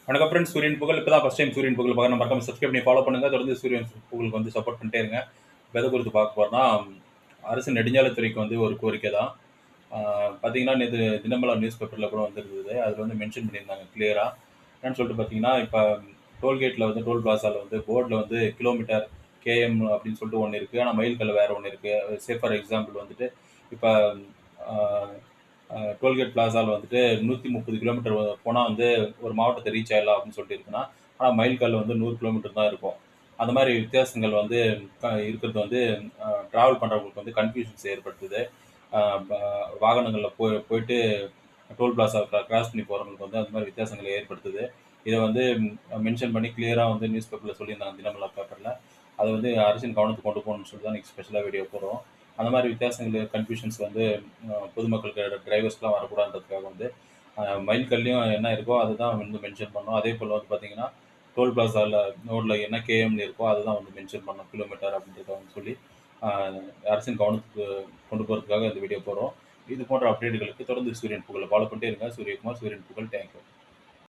வணக்கம் ஃப்ரெண்ட்ஸ். சூரியன் புகழ் இப்போ தான் ஃபஸ்ட் டைம் சூரியன் புகழ் பார்க்க மறக்காம சப்ஸ்கிரைப் பண்ணி ஃபாலோ பண்ணுங்க. தொடர்ந்து சூரியன் புகழுக்கு வந்து சப்போர்ட் பண்ணிட்டே இருங்க. இப்போ எதை குறித்து பார்க்க போறோம்னா, அரசு நெடுஞ்சாலைத்துறைக்கு வந்து ஒரு கோரிக்கை தான். பார்த்தீங்கன்னா, நேற்று தினமலர் நியூஸ் பேப்பரில் கூட வந்திருந்தது. அதில் வந்து மென்ஷன் பண்ணியிருந்தாங்க கிளியரா. என்னன்னு சொல்லிட்டு பார்த்தீங்கன்னா, இப்போ டோல்கேட்டில் வந்து டோல் பிளாசாவில் வந்து போர்டில் வந்து கிலோமீட்டர், கேஎம் அப்படின்னு சொல்லிட்டு ஒன்று இருக்குது. ஆனால் மைல் கல் வேறு ஒன்று இருக்குது. சே ஃபார் எக்ஸாம்பிள் வந்துட்டு இப்போ டோல்கேட் பிளாசாவில் வந்துட்டு 130 கிலோமீட்டர் போனால் வந்து ஒரு மாவட்டத்தை ரீச் ஆயிடலாம் அப்படின்னு சொல்லிட்டு இருக்குன்னா, ஆனால் மைல் கல் வந்து 100 கிலோமீட்டர் தான் இருக்கும். அந்த மாதிரி வித்தியாசங்கள் வந்து இருக்கிறது வந்து ட்ராவல் பண்ணுறவங்களுக்கு வந்து கன்ஃபியூஷன்ஸ் ஏற்படுத்துது. வாகனங்களில் போயிட்டு டோல் பிளாசா கிராஸ் பண்ணி போகிறவங்களுக்கு வந்து அந்த மாதிரி வித்தியாசங்களை ஏற்படுத்துது. இதை வந்து மென்ஷன் பண்ணி கிளியராக வந்து நியூஸ் பேப்பரில் சொல்லியிருந்தாங்க, தினமலர் பேப்பரில். அதை வந்து அரசின் கவனத்துக்கு கொண்டு போகணும்னு சொல்லி தான் இன்றைக்கி ஸ்பெஷலாக வீடியோ போடுறோம். அந்த மாதிரி வித்தியாசங்கள், கன்ஃபியூஷன்ஸ் வந்து பொதுமக்களுக்கு, டிரைவர்ஸ்க்குலாம் வரக்கூடாதுன்றதுக்காக வந்து மைல் கல்லையும் என்ன இருக்கோ அதுதான் வந்து மென்ஷன் பண்ணோம். அதே போல் வந்து பார்த்தீங்கன்னா, டோல் பிளாசாவில் நோட்டில் என்ன கேஎம்னு இருக்கோ அதுதான் வந்து மென்ஷன் பண்ணோம், கிலோமீட்டர் அப்படின்றத வந்து சொல்லி அரசின் கவனத்துக்கு கொண்டு போகிறதுக்காக இந்த வீடியோ போடுறோம். இது போன்ற அப்டேட்டுகளுக்கு தொடர்ந்து சூரியன் புகழை ஃபாலோ பண்ணிட்டே இருங்க. சூரியகுமார், சூரியன் புகழ். தேங்க்யூ.